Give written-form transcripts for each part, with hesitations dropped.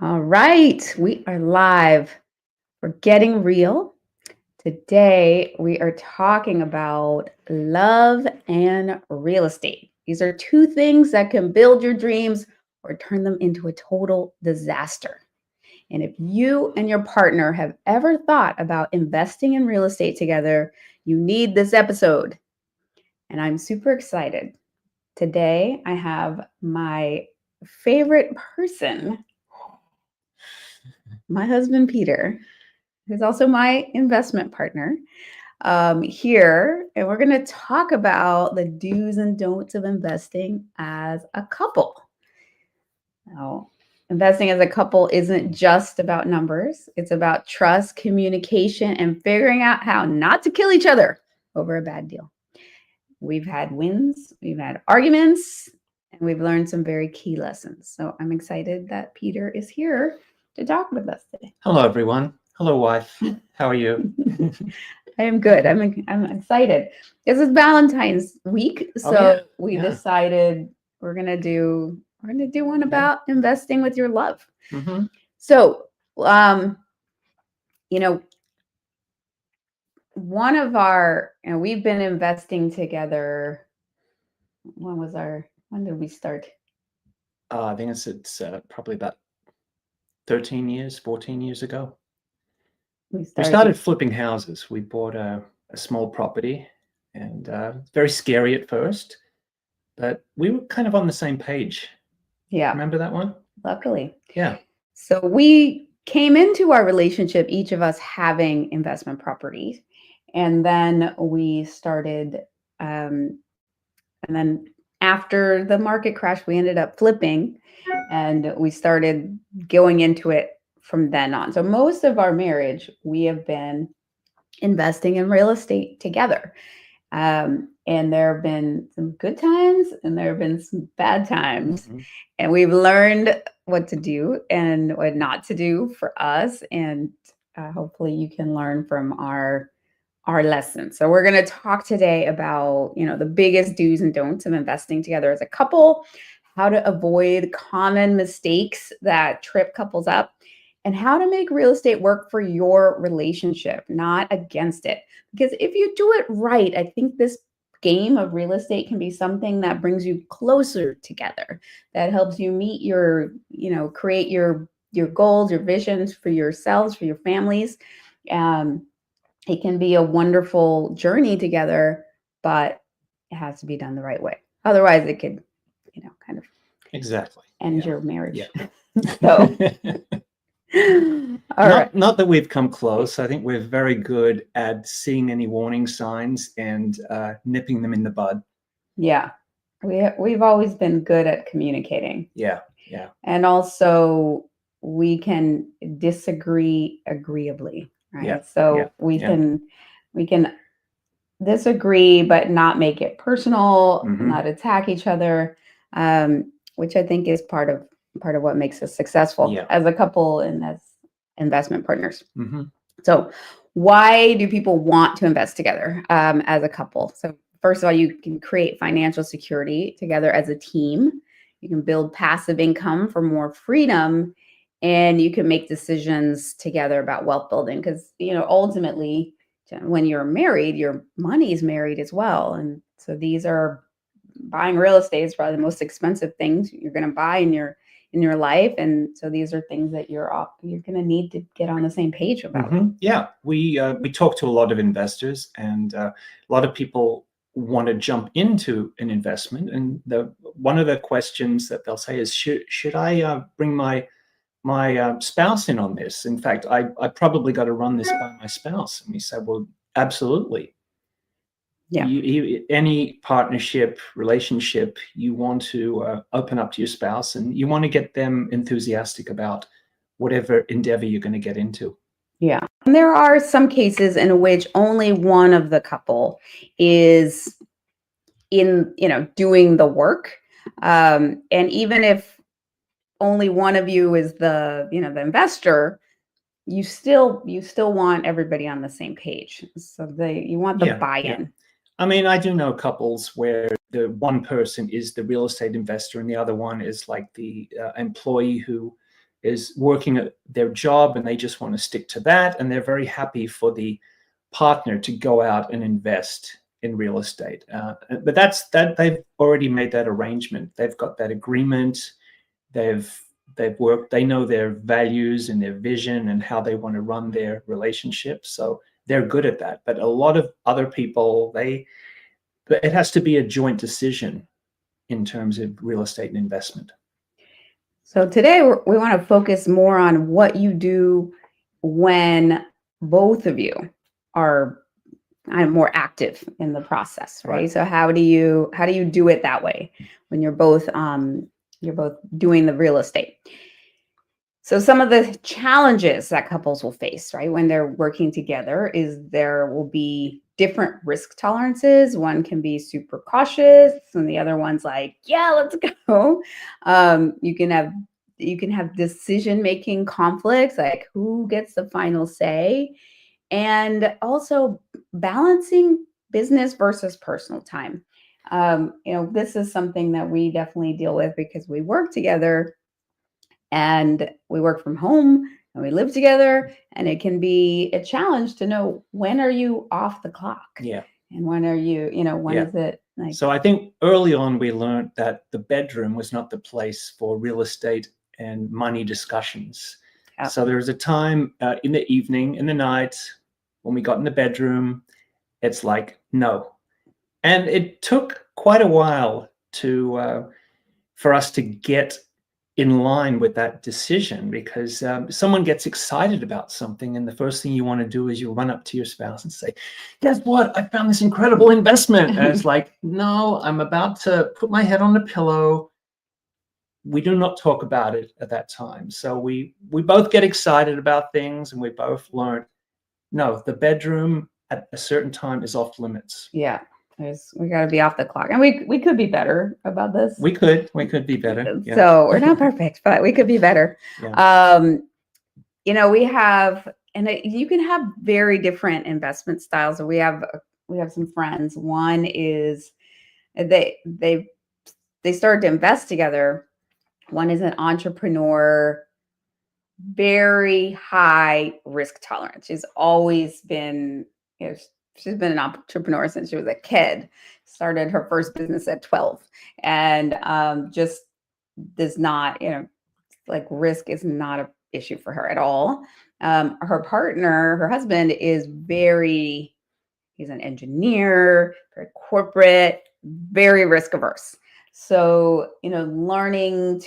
All right, we are live. We're getting real. Today, we are talking about love and real estate. These are two things that can build your dreams or turn them into a total disaster. And if you and your partner have ever thought about investing in real estate together, you need this episode. And I'm super excited. Today, I have my favorite person, my husband, Peter, who's also my investment partner, here. And we're going to talk about the do's and don'ts of investing as a couple. Now, investing as a couple isn't just about numbers, it's about trust, communication, and figuring out how not to kill each other over a bad deal. We've had wins, we've had arguments, and we've learned some very key lessons. So I'm excited that Peter is here to talk with us today. Hello, everyone. Hello, wife. How are you? I am good. I'm excited. This is Valentine's week, so we decided we're gonna do one about investing with your love. Mm-hmm. So, you know, one of our, we've been investing together. When did we start? I think it's probably about 13 years, 14 years ago. We started flipping houses. We bought a small property, and it's very scary at first, but we were kind of on the same page. Yeah. Remember that one? Luckily. Yeah. So we came into our relationship, each of us having investment properties. And then we started, and then after the market crash, we ended up flipping and we started going into it from then on. So most of our marriage, we have been investing in real estate together. And there have been some good times and there have been some bad times. Mm-hmm. And we've learned what to do and what not to do for us. And hopefully you can learn from our lessons. So we're going to talk today about, the biggest do's and don'ts of investing together as a couple, how to avoid common mistakes that trip couples up, and how to make real estate work for your relationship, not against it. Because if you do it right, I think this game of real estate can be something that brings you closer together, that helps you meet your, create your goals, your visions for yourselves, for your families. It can be a wonderful journey together, but it has to be done the right way. Otherwise, it could, kind of end your marriage. Yeah. So. Not that we've come close. I think we're very good at seeing any warning signs and nipping them in the bud. Yeah, we've always been good at communicating. Yeah. And also we can disagree agreeably, right? Yeah. So we can disagree, but not make it personal, not attack each other, which I think is part of what makes us successful as a couple and as investment partners. So why do people want to invest together as a couple? So first of all, you can create financial security together as a team. You can build passive income for more freedom, and you can make decisions together about wealth building. Because, ultimately, when you're married, your money is married as well. And so buying real estate is probably the most expensive things you're going to buy in your life. And so these are things that you're going to need to get on the same page about. Yeah, we talk to a lot of investors, and a lot of people want to jump into an investment. And one of the questions that they'll say is, should I bring my spouse in on this? In fact, I probably got to run this by my spouse. And we said, well, absolutely. Yeah. Any partnership, relationship, you want to open up to your spouse, and you want to get them enthusiastic about whatever endeavor you're going to get into. Yeah. And there are some cases in which only one of the couple is doing the work. And even if only one of you is the investor, you still want everybody on the same page. So you want the buy-in. Yeah. I mean, I do know couples where the one person is the real estate investor and the other one is like the employee who is working at their job and they just want to stick to that, and they're very happy for the partner to go out and invest in real estate. But that they've already made that arrangement. They've got that agreement. They've worked. They know their values and their vision and how they want to run their relationship. So they're good at that. But a lot of other people, it has to be a joint decision in terms of real estate and investment. So today we want to focus more on what you do when both of you are more active in the process, right? So how do you do it that way when you're both doing the real estate? So some of the challenges that couples will face, right, when they're working together is there will be different risk tolerances. One can be super cautious and the other one's like, yeah, let's go. You can have decision-making conflicts, like who gets the final say, and also balancing business versus personal time. This is something that we definitely deal with because we work together and we work from home and we live together, and it can be a challenge to know when are you off the clock. Yeah. And when are you, when is it like? So I think early on we learned that the bedroom was not the place for real estate and money discussions. So there was a time in the evening, in the night, when we got in the bedroom, it's like, no. And it took quite a while for us to get in line with that decision, because someone gets excited about something and the first thing you want to do is you run up to your spouse and say, guess what? I found this incredible investment. And it's like, no, I'm about to put my head on the pillow. We do not talk about it at that time. So we both get excited about things, and we both learn, no, the bedroom at a certain time is off limits. Yeah. We got to be off the clock, and we could be better about this. We could be better. Yeah. So we're not perfect, but we could be better. Yeah. We have, and you can have very different investment styles. So we have some friends. One is they started to invest together. One is an entrepreneur, very high risk tolerance. She's always been, she's been an entrepreneur since she was a kid. Started her first business at 12, and just does not, like risk is not an issue for her at all. Her partner, her husband, is he's an engineer, very corporate, very risk averse. So, learning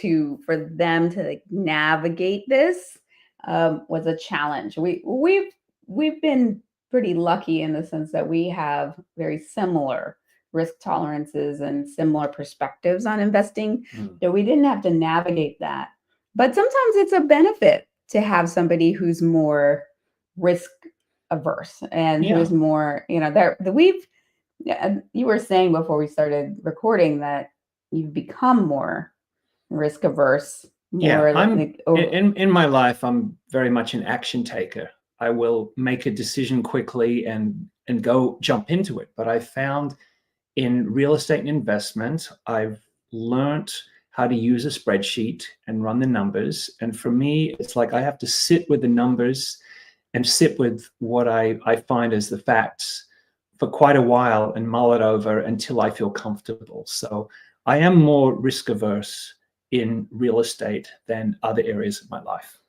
for them to like navigate this was a challenge. We've been pretty lucky in the sense that we have very similar risk tolerances and similar perspectives on investing. So we didn't have to navigate that. But sometimes it's a benefit to have somebody who's more risk averse and who's more, you were saying before we started recording that you've become more risk averse. In my life, I'm very much an action taker. I will make a decision quickly and go jump into it. But I found in real estate and investment, I've learned how to use a spreadsheet and run the numbers. And for me, it's like I have to sit with the numbers and sit with what I find as the facts for quite a while and mull it over until I feel comfortable. So I am more risk averse in real estate than other areas of my life.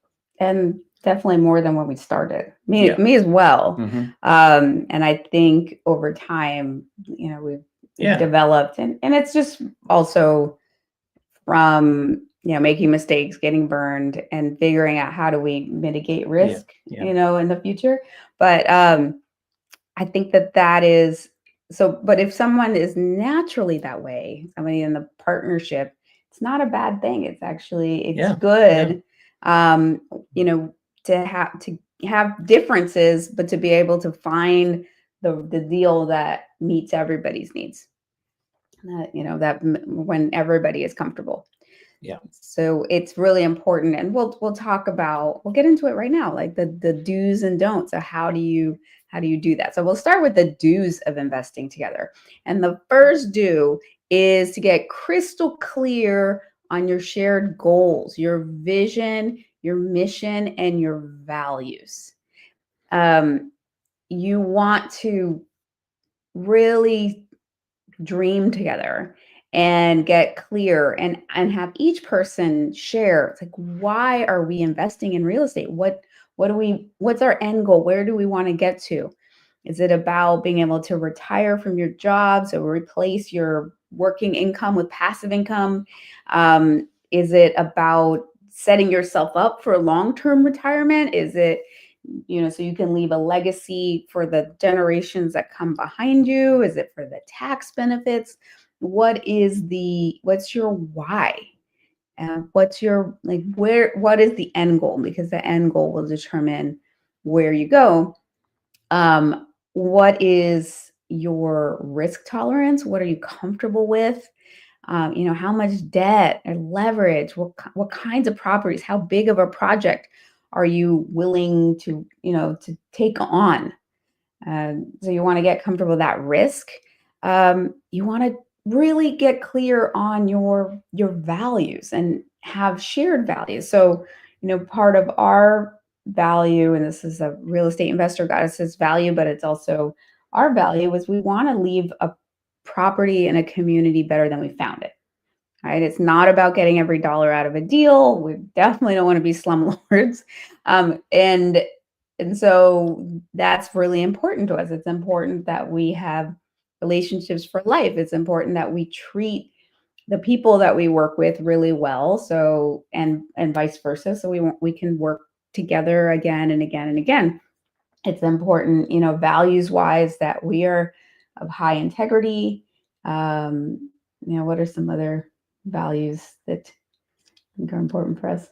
And definitely more than when we started. Me as well. Mm-hmm. And I think over time, we've developed, and it's just also from making mistakes, getting burned, and figuring out how do we mitigate risk, in the future. But I think that is so. But if someone is naturally that way, somebody in the partnership, it's not a bad thing. It's actually good. To have differences, but to be able to find the deal that meets everybody's needs. That when everybody is comfortable. Yeah. So it's really important, and we'll get into it right now, like the do's and don'ts. So how do you do that? So we'll start with the do's of investing together. And the first do is to get crystal clear on your shared goals, your vision, your mission, and your values. You want to really dream together and get clear and have each person share. It's like, why are we investing in real estate? What's our end goal? Where do we want to get to? Is it about being able to retire from your job, so replace your working income with passive income? Is it about setting yourself up for long-term retirement? Is it, so you can leave a legacy for the generations that come behind you? Is it for the tax benefits? What's your why? And what is the end goal? Because the end goal will determine where you go. What is your risk tolerance? What are you comfortable with? How much debt or leverage? What kinds of properties? How big of a project are you willing to take on? So you want to get comfortable with that risk. You want to really get clear on your values and have shared values. So, part of our value, and this is a real estate investor goddess's value, but it's also our value, is we want to leave a property in a community better than we found it. Right? It's not about getting every dollar out of a deal. We definitely don't want to be slumlords. And so that's really important to us. It's important that we have relationships for life. It's important that we treat the people that we work with really well. So, and vice versa. So we can work together again and again and again. It's important, values wise, that we are of high integrity. What are some other values that I think are important for us?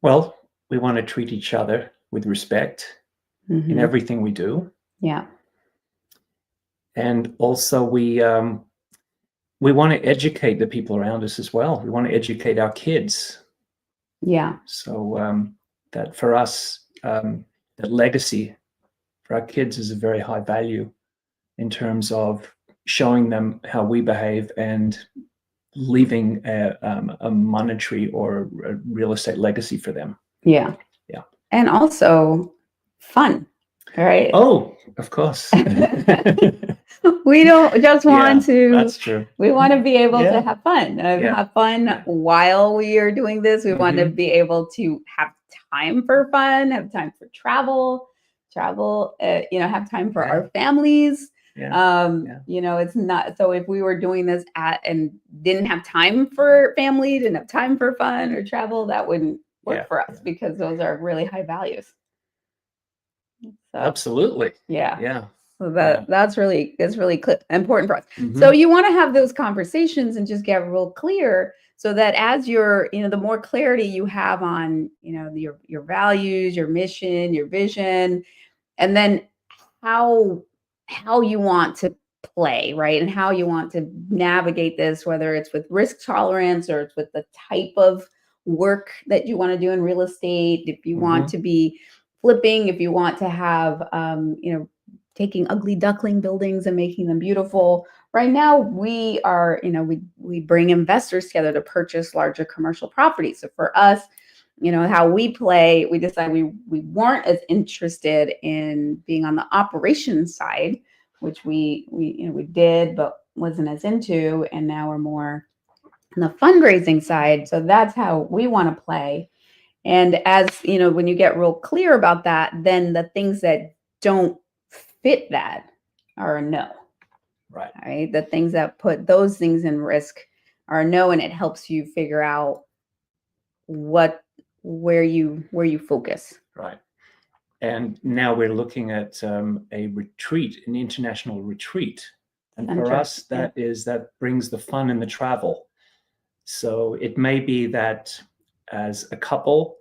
Well, we want to treat each other with respect in everything we do. Yeah. And also we want to educate the people around us as well. We want to educate our kids. Yeah. So that for us, that legacy for our kids is a very high value in terms of showing them how we behave and leaving a monetary or a real estate legacy for them. Yeah. Yeah. And also fun, right? Oh, of course. We don't just want to. That's true. We want to be able to have fun. Have fun while we are doing this. We want to be able to have time for fun, have time for travel, have time for our families. It's not, so if we were doing this and didn't have time for family, didn't have time for fun or travel, that wouldn't work for us, because those are really high values. So, absolutely. Yeah. So that's really important for us. So you want to have those conversations and just get real clear, so that as you're, the more clarity you have on, your values, your mission, your vision, and then how you want to play, right? And how you want to navigate this, whether it's with risk tolerance or it's with the type of work that you want to do in real estate. If you want to be flipping, if you want to have, taking ugly duckling buildings and making them beautiful. Right now, we are, we bring investors together to purchase larger commercial properties. So for us, how we play, we decided we weren't as interested in being on the operations side, which we did, but wasn't as into. And now we're more on the fundraising side. So that's how we want to play. And as when you get real clear about that, then the things that don't fit that are a no. Right. The things that put those things in risk are a no, and it helps you figure out where you focus. Right. And now we're looking at a retreat, an international retreat. And for us, that brings the fun and the travel. So it may be that as a couple,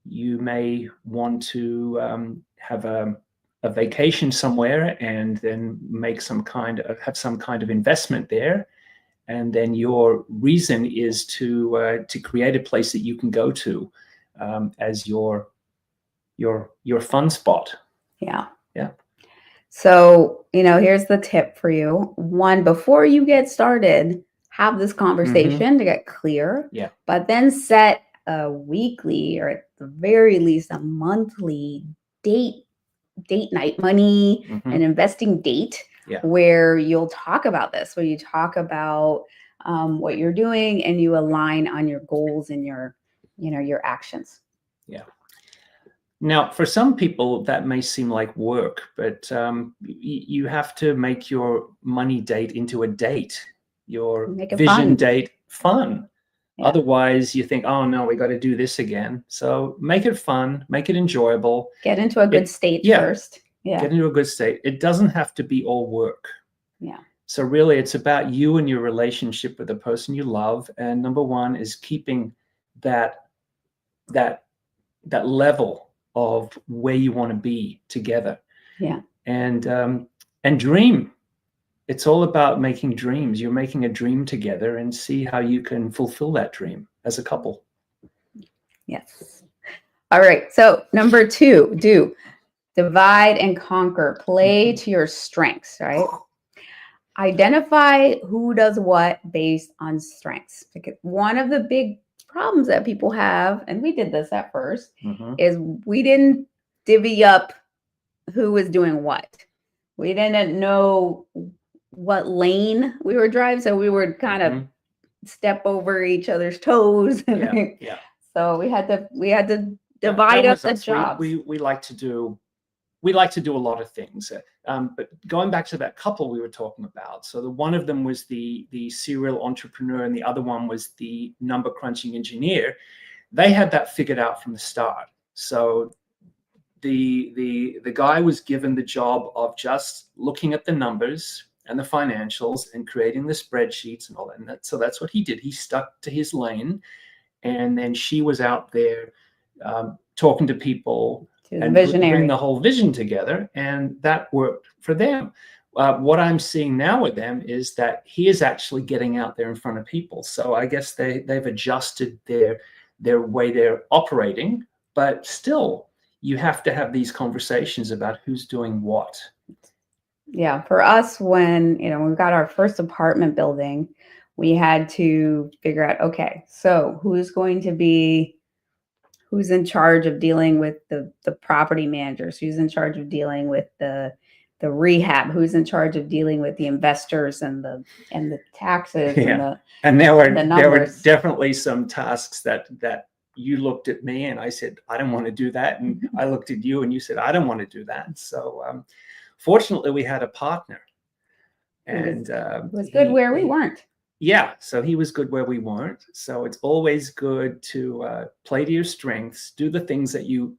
you may want to have a vacation somewhere and then have some kind of investment there. And then your reason is to create a place that you can go to as your fun spot. Yeah. So, here's the tip for you. One, before you get started, have this conversation to get clear. Yeah. But then set a weekly, or at the very least a monthly date night, money and investing date, where you'll talk about this, where you talk about what you're doing, and you align on your goals and your actions. Yeah. Now, for some people, that may seem like work, but you have to make your money date into a date, your vision date fun. Yeah. Otherwise, you think, oh, no, we got to do this again. So make it fun, make it enjoyable. Get into a good state first. Yeah. Get into a good state. It doesn't have to be all work. Yeah. So really, it's about you and your relationship with the person you love. And number one is keeping that level of where you want to be together. Yeah. And dream. It's all about making dreams. You're making a dream together, and see how you can fulfill that dream as a couple. Yes. All right. So number 2, divide and conquer. Play to your strengths, right? Identify who does what based on strengths. Because one of the big problems that people have, and we did this at first, is we didn't divvy up who was doing what. We didn't know what lane we were driving, so we would kind of step over each other's toes. Yeah. So we had to divide up the jobs. We like to do a lot of things. But going back to that couple we were talking about, so one of them was the serial entrepreneur, and the other one was the number crunching engineer. They had that figured out from the start. So the guy was given the job of just looking at the numbers and the financials and creating the spreadsheets and all that. And so that's what he did. He stuck to his lane, and then she was out there talking to people and bring the whole vision together, and that worked for them. What I'm seeing now with them is that he is actually getting out there in front of people. So I guess they've adjusted their way they're operating, but still, you have to have these conversations about who's doing what. Yeah, for us, when we got our first apartment building, we had to figure out, okay, so who's in charge of dealing with the property managers, who's in charge of dealing with the rehab, who's in charge of dealing with the investors and the taxes. And there were definitely some tasks that you looked at me and I said, I don't want to do that. And I looked at you and you said, I don't want to do that. So fortunately, we had a partner. And it was good where we weren't. Yeah, so he was good where we weren't. So it's always good to play to your strengths, do the things that you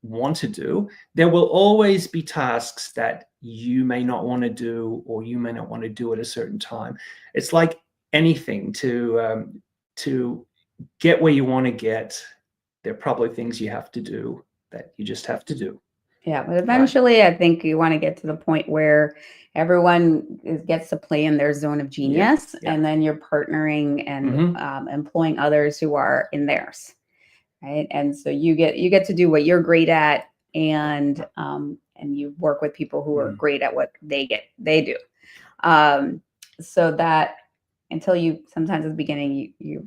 want to do. There will always be tasks that you may not want to do, or you may not want to do at a certain time. It's like anything, to get where you want to get, there are probably things you have to do that you just have to do. Yeah, but eventually I think you want to get to the point where everyone gets to play in their zone of genius, and then you're partnering and employing others who are in theirs, right? And so you get to do what you're great at, and you work with people who are great at what they do. So that until sometimes at the beginning you're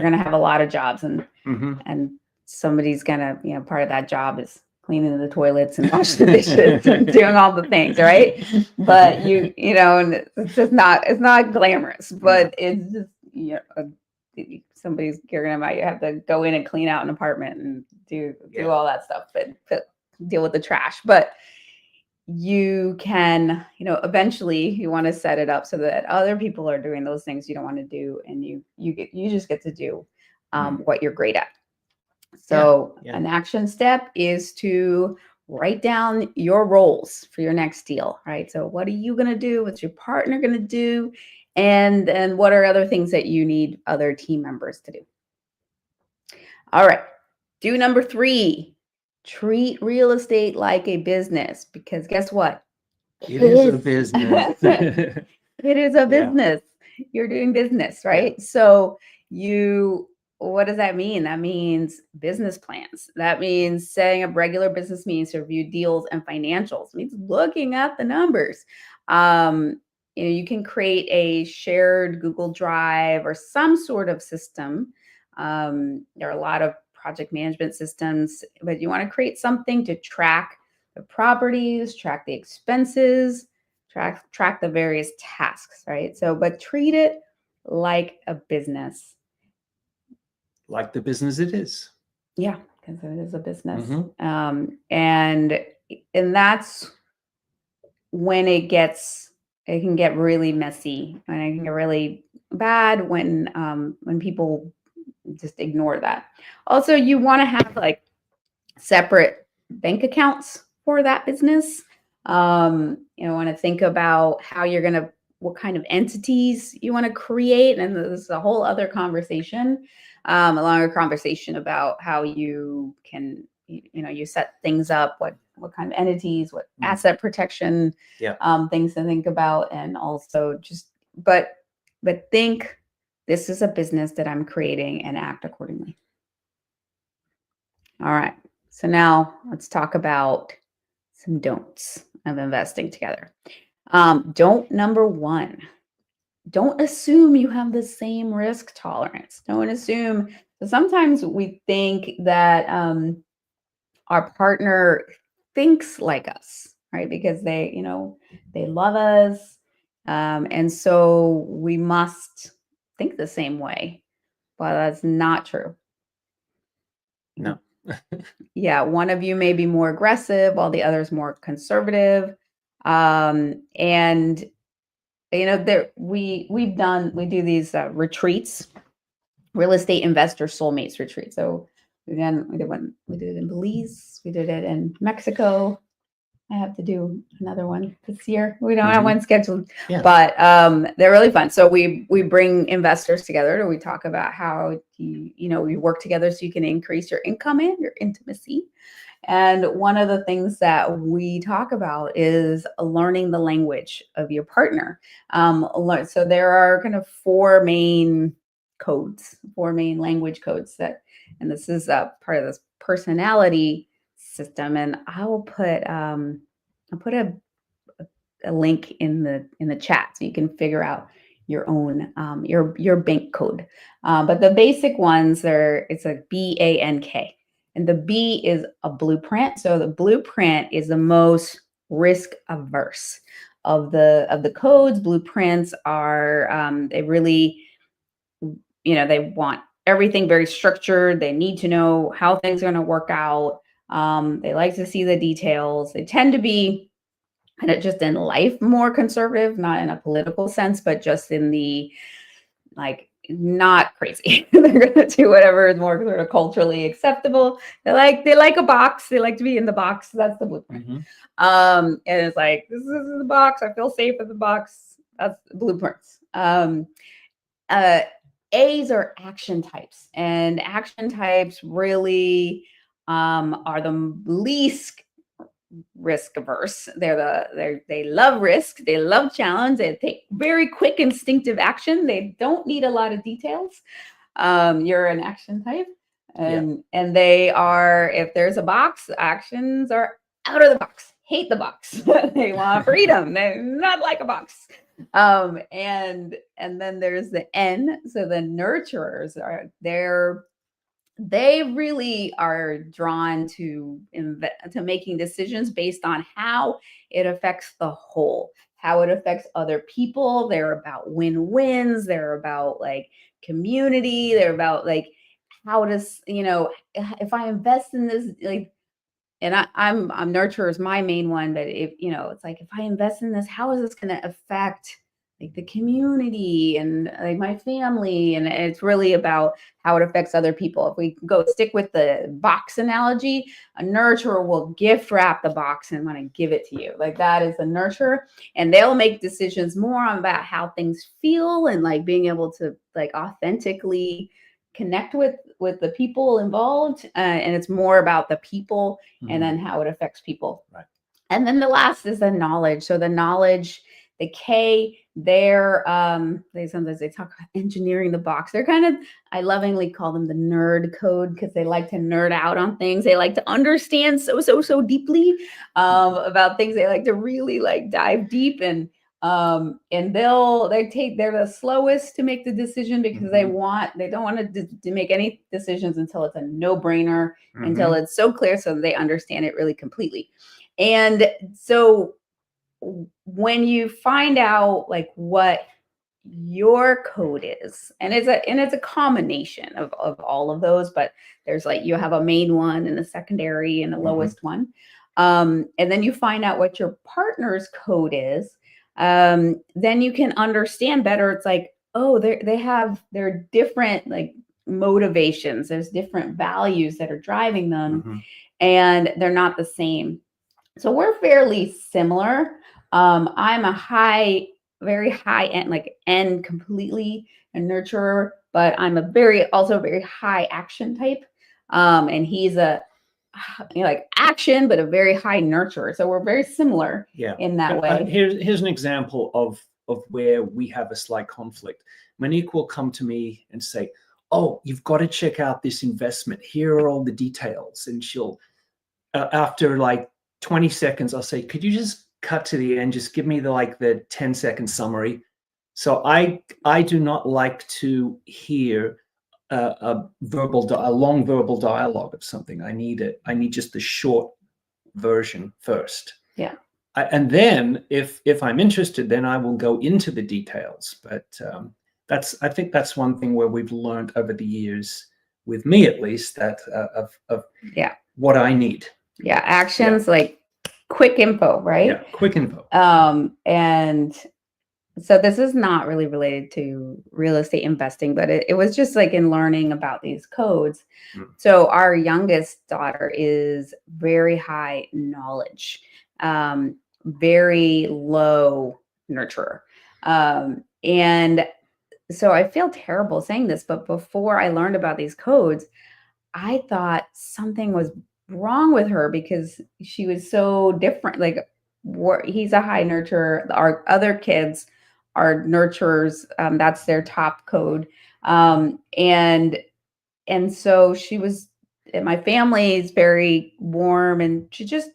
gonna have a lot of jobs, and somebody's gonna part of that job is cleaning the toilets and washing the dishes and doing all the things, right? But and it's not glamorous, but it's just somebody's caring about you. Have to go in and clean out an apartment and do all that stuff, but deal with the trash. But you can, eventually you want to set it up so that other people are doing those things you don't want to do, and you just get to do what you're great at. So an action step is to write down your roles for your next deal, right? So what are you going to do? What's your partner going to do? And then what are other things that you need other team members to do? All right. Do number 3, treat real estate like a business, because guess what? It is a business. It is a business. You're doing business, right? Yeah. So what does that mean? That means business plans. That means setting up regular business meetings to review deals and financials. It means looking at the numbers. You can create a shared Google Drive or some sort of system There are a lot of project management systems, but you want to create something to track the properties, track the expenses, track the various tasks, right? So, but treat it like a business. Like the business it is. Yeah, because it is a business. Mhm. And that's when it can get really messy, and it can get really bad when people just ignore that. Also, you want to have like separate bank accounts for that business. You want to think about how you're going to, what kind of entities you want to create. And this is a whole other conversation, a longer conversation about how you can, you set things up, what kind of entities, what asset protection, Yeah. things to think about. And also but think this is a business that I'm creating, and act accordingly. All right. So now let's talk about some don'ts of investing together. Don't number one, don't assume you have the same risk tolerance. Don't assume. So sometimes we think that our partner thinks like us, right? Because they love us. And so we must think the same way. But that's not true. No. Yeah, one of you may be more aggressive while the other is more conservative. And there we do these retreats, real estate investor soulmates retreat. So again, we did it in Belize, we did it in Mexico. I have to do another one this year. We don't have one scheduled, but they're really fun. So we bring investors together, and we talk about how we work together so you can increase your income and your intimacy. And one of the things that we talk about is learning the language of your partner. So there are kind of four main language codes and this is a part of this personality system. And I'll put a link in the chat so you can figure out your own your bank code. But the basic ones it's a BANK. And the B is a blueprint. So the blueprint is the most risk averse of the codes. Blueprints are they really, they want everything very structured. They need to know how things are going to work out. They like to see the details. They tend to be kind of just in life more conservative, not in a political sense, but just in the not crazy. They're going to do whatever is more sort of culturally acceptable. They like a box. They like to be in the box. That's the blueprint. And it's like, this is the box. I feel safe in the box. That's the blueprints. A's are action types, and action types really are the least risk averse. They love risk. They love challenge. They take very quick instinctive action. They don't need a lot of details. You're an action type, and they are, if there's a box, actions are out of the box. Hate the box. They want freedom. They not like a box. And then there's the N. So the nurturers they really are drawn to making decisions based on how it affects the whole, how it affects other people. They're about win-wins. They're about community. They're about how does, if I invest in this, and I'm nurturer is my main one, but if it's if I invest in this, how is this going to affect the community and my family? And it's really about how it affects other people. If we stick with the box analogy, a nurturer will gift wrap the box and want to give it to you. That is a nurturer, and they'll make decisions more about how things feel and being able to authentically connect with the people involved, and it's more about the people and then how it affects people. Right. And then the last is the knowledge. So the knowledge, the K, sometimes they talk about engineering the box. They're kind of, I lovingly call them the nerd code, because they like to nerd out on things. They like to understand so deeply about things. They like to really dive deep. And And they're the slowest to make the decision because they don't want to make any decisions until it's a no-brainer, until it's so clear so they understand it really completely. And so when you find out like what your code is, and it's a combination of all of those, but there's like you have a main one and a secondary and a lowest one, and then you find out what your partner's code is, then you can understand better. It's like, oh, they're different like motivations, there's different values that are driving them, and they're not the same. So we're fairly similar. I'm a very high end, like N completely a nurturer, but I'm also very high action type. And he's like action, but a very high nurturer. So we're very similar in that way. Here's an example of where we have a slight conflict. Monick will come to me and say, "Oh, you've got to check out this investment. Here are all the details." And she'll, after like 20 seconds, I'll say, "Could you just cut to the end? Just give me the 10-second summary." So I do not like to hear a long verbal dialogue of something. I need just the short version first. Yeah. And then if I'm interested, then I will go into the details. But I think that's one thing where we've learned over the years, with me at least, that of what I need. Yeah, actions like quick info, right? Yeah, quick info. And so this is not really related to real estate investing, but it was just like in learning about these codes. So our youngest daughter is very high knowledge, very low nurturer. And so I feel terrible saying this, but before I learned about these codes, I thought something was wrong with her because she was so different. Like he's a high nurturer. Our other kids are nurturers. That's their top code. And so my family is very warm, and she just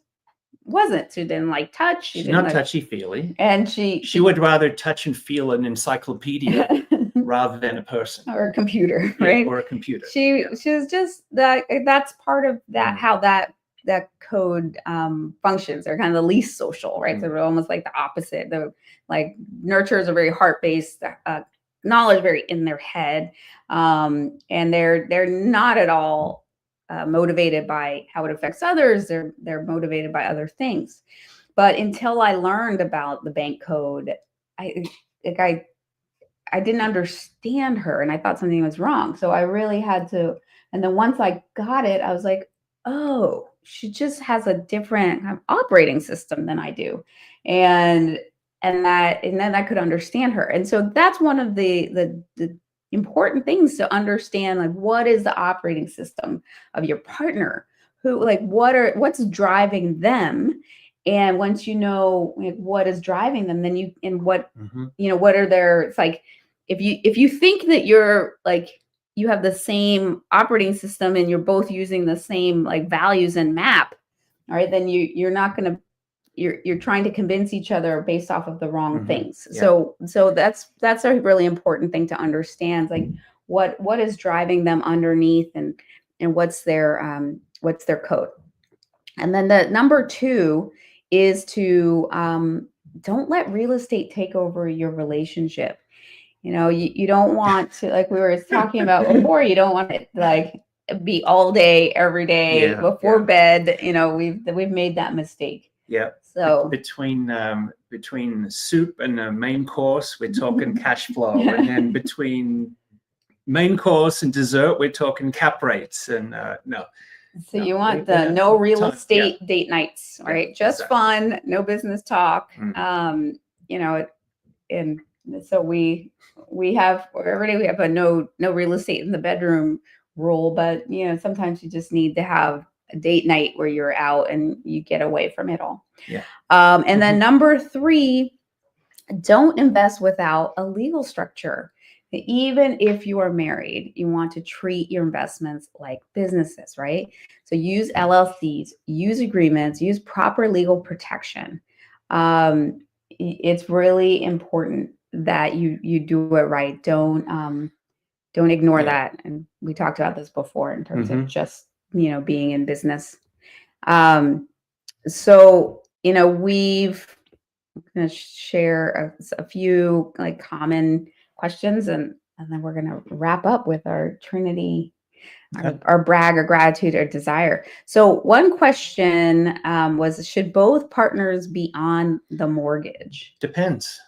wasn't. She didn't like touch. She's not touchy-feely. And she would rather touch and feel an encyclopedia rather than a person or a computer, right? Or a computer. She was just that's part of that, how that code functions. They're kind of the least social, right? So they're almost like the opposite. The like nurturers are very heart-based, knowledge very in their head, and they're not at all motivated by how it affects others. They're motivated by other things. But until I learned about the bank code, I didn't understand her, and I thought something was wrong. So I really had to. And then once I got it, I was like, oh, she just has a different kind of operating system than I do, and then I could understand her. And so that's one of the important things to understand, like what is the operating system of your partner, what's driving them. And once you know what is driving them, then what are their, it's like, if you think that you're like, you have the same operating system and you're both using the same like values and map, all right, then you're not going to, you're trying to convince each other based off of the wrong things. Yeah. So that's a really important thing to understand, like what is driving them underneath, and what's their code. And then the number 2 is to don't let real estate take over your relationship. You don't want to, like we were talking about before, you don't want it like be all day, every day before bed. We've made that mistake. Yeah. So between soup and a main course, we're talking cash flow, and then between main course and dessert, we're talking cap rates. And no. So you want the no real estate date nights, right? Just fun, no business talk. And so we have, every day we have a no real estate in the bedroom rule, but sometimes you just need to have a date night where you're out and you get away from it all. Yeah. And then number 3, don't invest without a legal structure. Even if you are married, you want to treat your investments like businesses, right? So use LLCs, use agreements, use proper legal protection. it's really important that you do it right. Don't ignore Yeah. that. And we talked about this before in terms of Hmm. just, being in business. Um, so, we've going to share a few like common questions, and then we're going to wrap up with our Trinity, Okay. our brag or gratitude or desire. So one question was, should both partners be on the mortgage? Depends.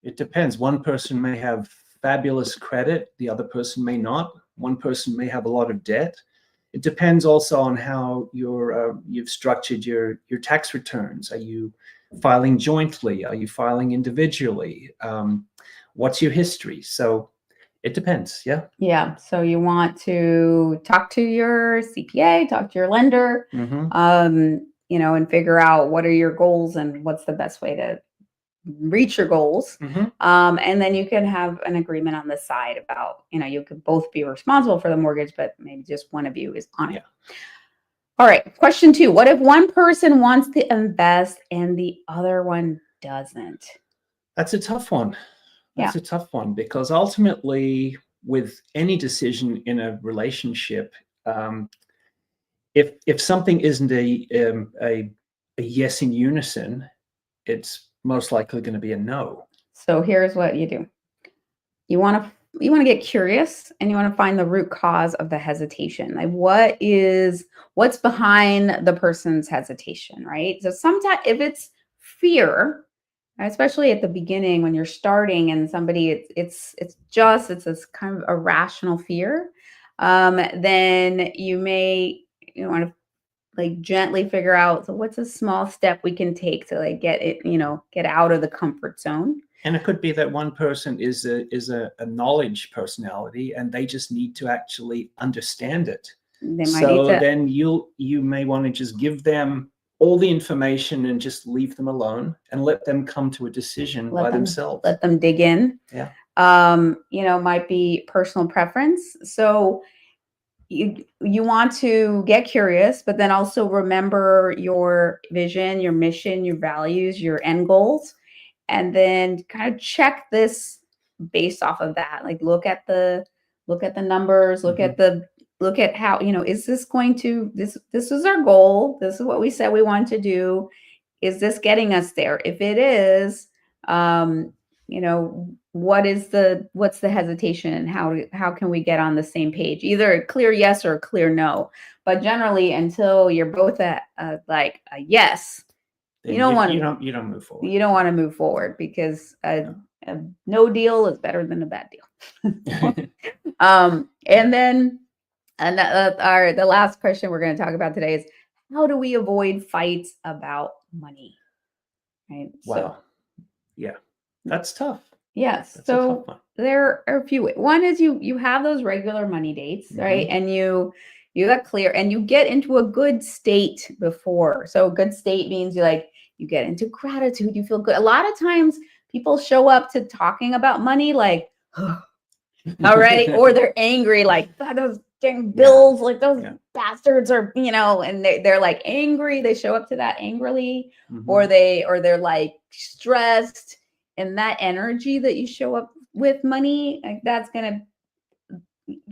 It depends. One person may have fabulous credit, the other person may not. One person may have a lot of debt. It depends also on how you've structured your tax returns. Are you filing jointly? Are you filing individually? What's your history? So it depends. Yeah. Yeah. So you want to talk to your CPA, talk to your lender, Hmm. and figure out what are your goals and what's the best way to reach your goals. Hmm. And then you can have an agreement on the side about, you could both be responsible for the mortgage, but maybe just one of you is on it. Yeah. All right. Question 2. What if one person wants to invest and the other one doesn't? That's a tough one. Yeah. That's a tough one because ultimately, with any decision in a relationship, um, if something isn't a yes in unison, it's most likely going to be a no. So here's what you do. You want to get curious, and you want to find the root cause of the hesitation. Like what's behind the person's hesitation, right? So sometimes if it's fear, especially at the beginning when you're starting and somebody it's this kind of irrational fear, then you want to like gently figure out, so what's a small step we can take to like get out of the comfort zone. And it could be that one person is a knowledge personality, and they just need to actually understand it. They might need So to then you may want to just give them all the information and just leave them alone and let them come to a decision by themselves. let them dig in. Yeah. Might be personal preference. So you want to get curious, but then also remember your vision, your mission, your values, your end goals, and then kind of check this based off of that. Like look at the numbers, look at how, is this going to this is our goal. This is what we said we want to do. Is this getting us there? If it is, what's the hesitation, and how can we get on the same page? Either a clear yes or a clear no. But generally, until you're both at like a yes, Then you don't want you don't move forward. you don't want to move forward, because a no deal is better than a bad deal. And then the last question we're going to talk about today is, how do we avoid fights about money? Right. Wow. Yeah. That's tough. Yes. That's a tough So one. there are a few ways. One is you have those regular money dates, right? And you got clear, and you get into a good state before. So a good state means you get into gratitude, you feel good. A lot of times people show up to talking about money like already, or they're angry, like, "God, those dang bills, like those bastards are, and they're like angry. They show up to that angrily, or they're like stressed. And that energy that you show up with money, like that's gonna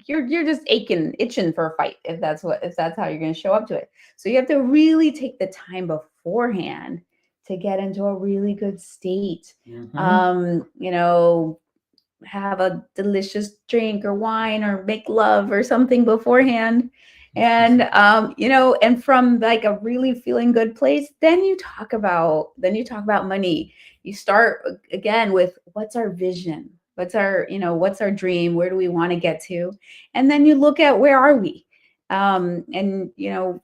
you're just itching for a fight if that's how you're gonna show up to it. So you have to really take the time beforehand to get into a really good state. Have a delicious drink or wine or make love or something beforehand. And and from like a really feeling good place, then you talk about money. You start again with, what's our vision? What's our dream? Where do we want to get to? And then you look at, where are we? And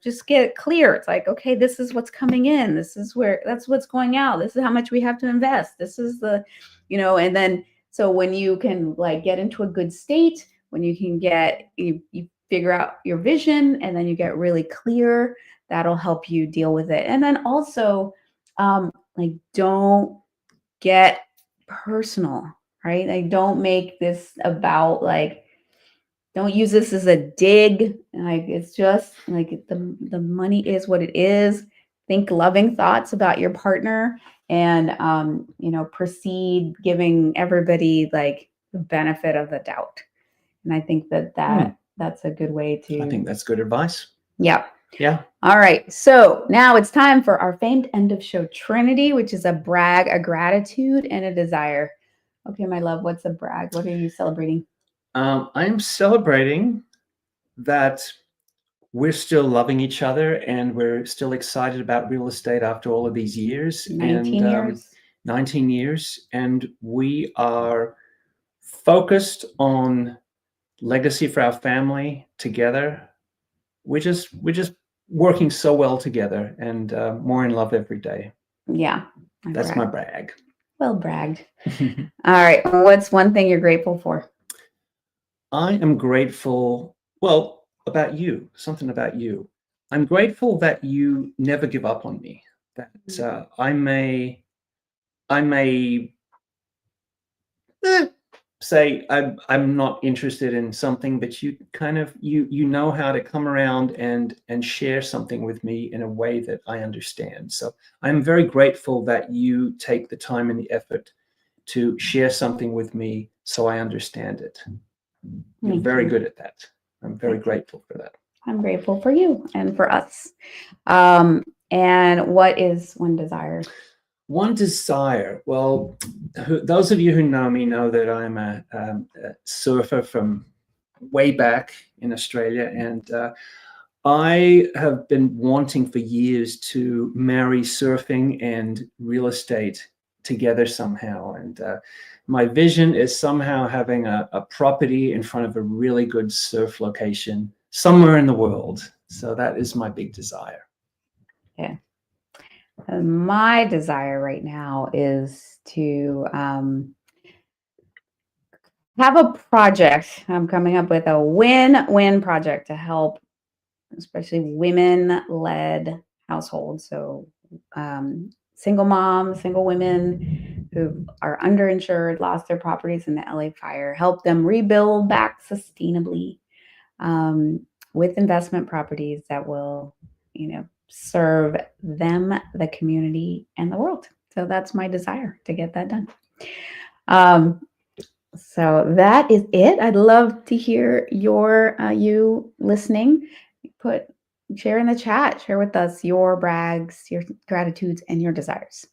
just get clear. It's like, okay, this is what's coming in. That's what's going out. This is how much we have to invest. This is and then, so when you can like get into a good state, when you can you figure out your vision, and then you get really clear, that'll help you deal with it. And then also, like, don't get personal, right? Like, don't make this about like, don't use this as a dig. Like, it's just like the money is what it is. Think loving thoughts about your partner, and proceed giving everybody like the benefit of the doubt. And I think that's a good way to. I think that's good advice. Yeah. Yeah. All right. So now it's time for our famed end of show Trinity, which is a brag, a gratitude, and a desire. Okay, my love, what's a brag? What are you celebrating? I'm celebrating that we're still loving each other and we're still excited about real estate after all of these years. 19 years. 19 years. And we are focused on legacy for our family together. We're just working so well together and more in love every day. Yeah. That's my brag. Well bragged. All right. What's one thing you're grateful for? I am grateful, well, about you, something about you. I'm grateful that you never give up on me. That I may say I'm not interested in something, but you kind of you know how to come around and share something with me in a way that I understand. So I'm very grateful that you take the time and the effort to share something with me so I understand it. You're very good at that. I'm very grateful for that. I'm grateful for you and for us. And what is one desire? One desire. Well, those of you who know me know that I'm a surfer from way back in Australia, and I have been wanting for years to marry surfing and real estate together somehow. And my vision is somehow having a property in front of a really good surf location somewhere in the world. So that is my big desire. Yeah. My desire right now is to have a project. I'm coming up with a win-win project to help, especially women-led households. So single moms, single women who are underinsured, lost their properties in the LA fire, help them rebuild back sustainably with investment properties that will, serve them, the community, and the world. So that's my desire to get that done. So that is it. I'd love to hear you listening. Share in the chat. Share with us your brags, your gratitudes, and your desires.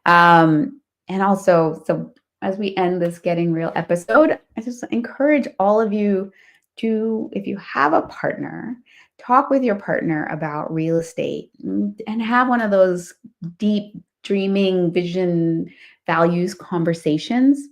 And also, so as we end this Getting Real episode, I just encourage all of you to, if you have a partner, talk with your partner about real estate and have one of those deep dreaming vision values conversations.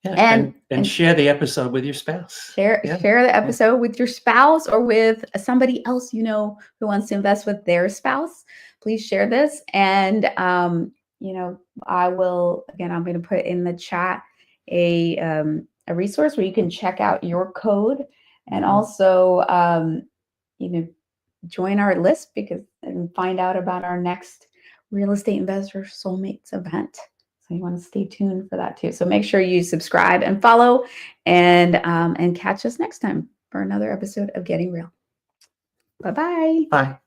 Yeah, and share the episode with your spouse. Share the episode with your spouse or with somebody else who wants to invest with their spouse. Please share this. And I will, again, I'm going to put in the chat a resource where you can check out your code and also join our list and find out about our next Real Estate Investor Soulmates event. So you want to stay tuned for that too. So make sure you subscribe and follow and catch us next time for another episode of Getting Real. Bye-bye. Bye.